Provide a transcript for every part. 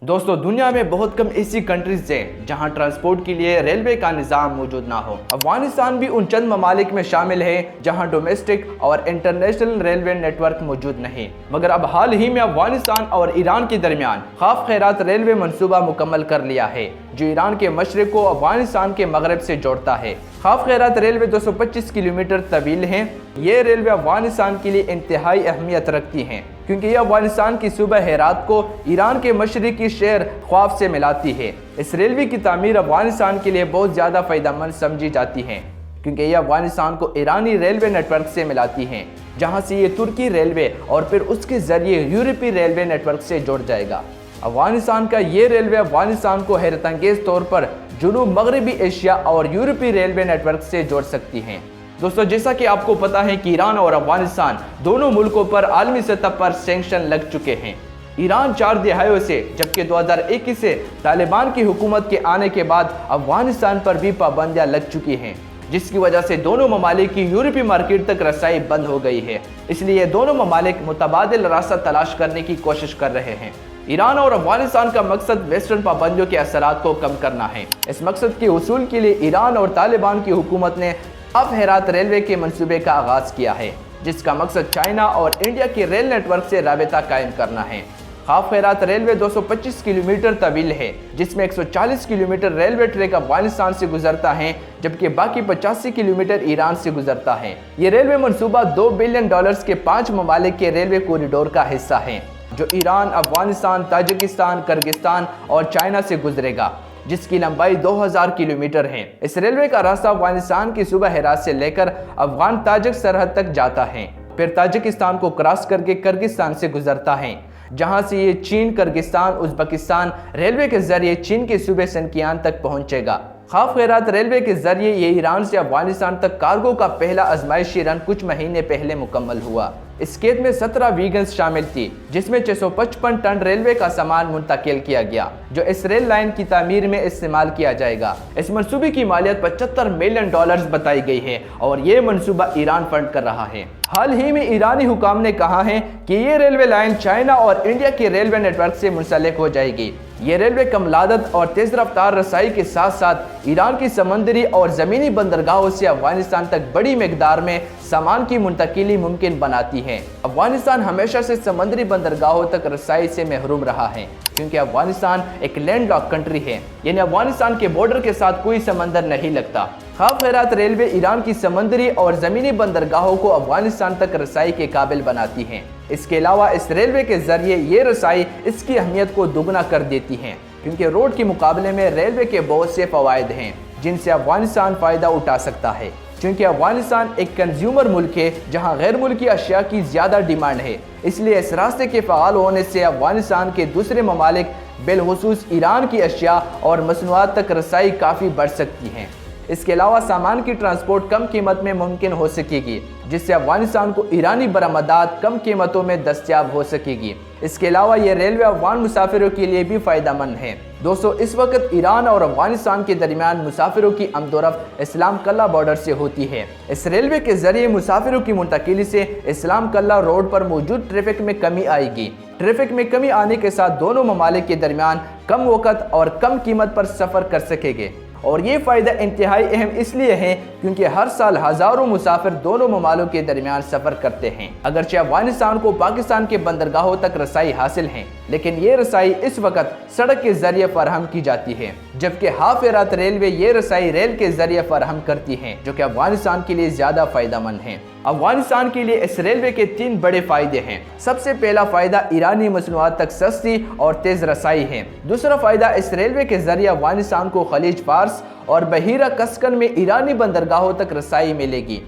दोस्तों, दुनिया में बहुत कम ऐसी कंट्रीज हैं जहां ट्रांसपोर्ट के लिए रेलवे का निज़ाम मौजूद ना हो। अफगानिस्तान भी उन चंद ममालिक में शामिल है जहां डोमेस्टिक और इंटरनेशनल रेलवे नेटवर्क मौजूद नहीं। मगर अब हाल ही में अफगानिस्तान और ईरान के दरमियान खाफ खैरात रेलवे मंसूबा मुकम्मल कर लिया है, जो ईरान के मशरिक को अफगानिस्तान के मगरब से जोड़ता है। खाफ खैरात रेलवे 225 किलोमीटर तवील है। ये रेलवे अफगानिस्तान के लिए इंतहाई अहमियत रखती हैं, क्योंकि यह अफगानिस्तान की सूबा हेरात को ईरान के मशरिकी शहर ख्वाफ से मिलाती है। इस रेलवे की तामीर अफगानिस्तान के लिए बहुत ज़्यादा फ़ायदेमंद समझी जाती है, क्योंकि यह अफगानिस्तान को ईरानी रेलवे नेटवर्क से मिलाती है, जहां से ये तुर्की रेलवे और फिर उसके ज़रिए यूरोपीय रेलवे नेटवर्क से जुड़ जाएगा। अफगानिस्तान का ये रेलवे अफगानिस्तान को हैरतअंगेज़ तौर पर जुनूब मगरबी एशिया और यूरोपीय रेलवे नेटवर्क से जोड़ सकती हैं। दोस्तों, जैसा कि आपको पता है कि ईरान और अफगानिस्तान दोनों मुल्कों पर आलमी सतह पर सैंक्शन लग चुके हैं। ईरान 4 दहाइयों से, जबकि 2021 से तालिबान की हुकूमत के आने के बाद अफगानिस्तान पर भी पाबंदियां लग चुकी हैं, जिसकी वजह से दोनों ममालिक की यूरोपीय मार्केट तक रसाई बंद हो गई है। इसलिए दोनों ममालिक मुतबादिल रास्ता तलाश करने की कोशिश कर रहे हैं। ईरान और अफगानिस्तान का मकसद वेस्टर्न पाबंदियों के असरात को कम करना है। इस मकसद के हुसूल के लिए ईरान और तालिबान की हुकूमत ने अब हेरात रेलवे के मंसूबे का आगाज़ किया है, जिसका मकसद चाइना और इंडिया के रेल नेटवर्क से राबता कायम करना है। खाफ खैरात रेलवे 225 किलोमीटर तवील है, जिसमें 140 किलोमीटर रेलवे ट्रैक अफगानिस्तान से गुजरता है, जबकि बाकी 85 किलोमीटर ईरान से गुजरता है। ये रेलवे मंसूबा $2 बिलियन के 5 ममालिक के रेलवे कॉरिडोर का हिस्सा है, जो ईरान, अफगानिस्तान, ताजिकिस्तान, किर्गिस्तान और चाइना से गुजरेगा, जिसकी लंबाई 2000 किलोमीटर है। इस रेलवे का रास्ता अफगानिस्तान की सूबा हेरात से लेकर अफगान ताजिक सरहद तक जाता है, फिर ताजिकिस्तान को क्रॉस करके किर्गिस्तान से गुजरता है, जहां से ये चीन, किर्गिस्तान, उज़्बेकिस्तान रेलवे के जरिए चीन के सूबे सिनकियान तक पहुंचेगा। खाफ खैरात रेलवे के जरिए ये ईरान से अफगानिस्तान तक कार्गो का पहला आजमाइशी रन कुछ महीने पहले मुकम्मल हुआ। इस खेत में 17 वीगन्स शामिल थी, जिसमें 655 टन रेलवे का सामान मुंतकिल किया गया, जो इस रेल लाइन की तामीर में इस्तेमाल किया जाएगा। इस मंसूबे की मालियत $75 मिलियन बताई गई है और ये मंसूबा ईरान फंड कर रहा है। हाल ही में ईरानी हुकाम ने कहा है कि ये रेलवे लाइन चाइना और इंडिया के रेलवे नेटवर्क से मुंसलिक हो जाएगी। ये रेलवे कम लागत और तेज रफ्तार रसाई के साथ साथ ईरान की समंदरी और ज़मीनी बंदरगाहों से अफगानिस्तान तक बड़ी मिकदार में सामान की मुंतकिली मुमकिन बनाती है। अफगानिस्तान हमेशा से समंदरी बंदरगाहों तक रसाई से महरूम रहा है, क्योंकि अफगानिस्तान एक लैंड लॉक कंट्री है, यानी अफगानिस्तान के बॉर्डर के साथ कोई समंदर नहीं लगता। खाफ खैरात रेलवे ईरान की समंदरी और ज़मीनी बंदरगाहों को अफगानिस्तान तक रसाई के काबिल बनाती है। इसके अलावा इस रेलवे के जरिए ये रसाई इसकी अहमियत को दोगुना कर देती है, क्योंकि रोड के मुकाबले में रेलवे के बहुत से फ़वाइद हैं जिनसे अफगानिस्तान फ़ायदा उठा सकता है। क्योंकि अफगानिस्तान एक कंज्यूमर मुल्क है जहां गैर मुल्की अशिया की ज़्यादा डिमांड है, इसलिए इस रास्ते के फ़ाल होने से अफगानिस्तान के दूसरे ममालिक बिलखुसूस ईरान की अशिया और मसनूआत तक रसाई काफ़ी बढ़ सकती हैं। इसके अलावा सामान की ट्रांसपोर्ट कम कीमत में मुमकिन हो सकेगी, जिससे अफगानिस्तान को ईरानी बरामदात कम कीमतों में दस्तयाब हो सकेगी। इसके अलावा ये रेलवे अफगान मुसाफिरों के लिए भी फ़ायदेमंद है। दोस्तों, इस वक्त ईरान और अफगानिस्तान के दरमियान मुसाफिरों की आमदोरफ्त इस्लाम कल्ला बॉर्डर से होती है। इस रेलवे के जरिए मुसाफिरों की मुंतकिली से इस्लाम कल्ला रोड पर मौजूद ट्रैफिक में कमी आएगी। ट्रैफिक में कमी आने के साथ दोनों ममालिक के दरमियान कम वक़्त और कम कीमत पर सफ़र कर सकेंगे, और ये फ़ायदा इंतहाई अहम इसलिए है क्योंकि हर साल हज़ारों मुसाफिर दोनों ममालिक के दरमियान सफ़र करते हैं। अगरचे अफगानिस्तान को पाकिस्तान के बंदरगाहों तक रसाई हासिल है, लेकिन ये रसाई इस वक्त सड़क के जरिए फराहम की जाती है, जबकि खाफ खैरात रेलवे ये रसाई रेल के जरिए फराहम करती है, जो कि अफगानिस्तान के लिए ज़्यादा फ़ायदेमंद है। अफगानिस्तान के लिए इस रेलवे के 3 बड़े फ़ायदे हैं। सबसे पहला फ़ायदा ईरानी मसनूआत तक सस्ती और तेज़ रसाई है। दूसरा फ़ायदा, इस रेलवे के ज़रिए अफगानिस्तान को खलीज फार्स और बहीरा कस्कन में ईरानी बंदरगाहों तक रसाई मिलेगी।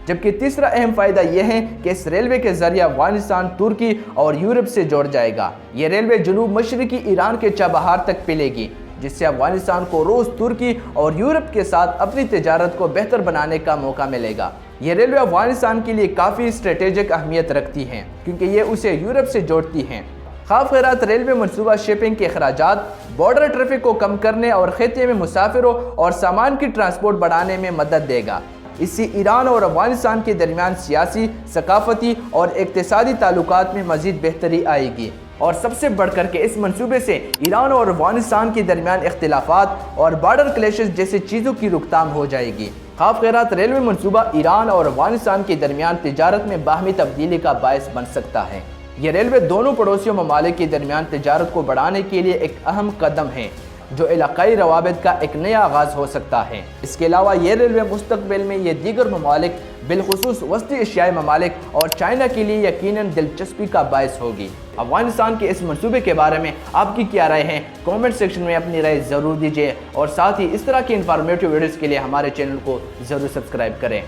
जबकि तीसरा अहम फ़ायदा यह है कि इस रेलवे के ज़रिए अफगानिस्तान तुर्की और यूरोप से जुड़ जाएगा। ये रेलवे जनूब मशरकी ईरान के चाबहार तक पिलेगी, जिससे अफगानिस्तान को रोज़ तुर्की और यूरोप के साथ अपनी तिजारत को बेहतर बनाने का मौका मिलेगा। ये रेलवे अफगानिस्तान के लिए काफ़ी स्ट्रेटेजिक अहमियत रखती हैं, क्योंकि ये उसे यूरोप से जोड़ती हैं। खाफ खैरात रेलवे मनसूबा शिपिंग के अखराजात, बॉर्डर ट्रैफिक को कम करने और खिते में मुसाफिरों और सामान की ट्रांसपोर्ट बढ़ाने में मदद देगा। इससे ईरान और अफगानिस्तान के दरमियान सियासी, सकाफती और इक्तिसादी ताल्लुकात में मज़ीद बेहतरी आएगी। اور سب سے بڑھ کر کے اس منصوبے سے ایران اور افغانستان کے درمیان اختلافات اور بارڈر کلیشز جیسی چیزوں کی روک تھام ہو جائے گی۔ خواب خیرات ریلوے منصوبہ ایران اور افغانستان کے درمیان تجارت میں باہمی تبدیلی کا باعث بن سکتا ہے۔ یہ ریلوے دونوں پڑوسیوں ممالک کے درمیان تجارت کو بڑھانے کے لیے ایک اہم قدم ہے جو علاقائی روابط کا ایک نیا آغاز ہو سکتا ہے۔ اس کے علاوہ یہ ریلوے مستقبل میں یہ دیگر ممالک بالخصوص وسطی ایشیائی ممالک اور چائنا کے لیے یقیناً دلچسپی کا باعث ہوگی۔ افغانستان کے اس منصوبے کے بارے میں آپ کی کیا رائے ہے؟ کامنٹ سیکشن میں اپنی رائے ضرور دیجیے اور ساتھ ہی اس طرح کی انفارمیٹیو ویڈیوز کے لیے ہمارے چینل کو ضرور سبسکرائب کریں۔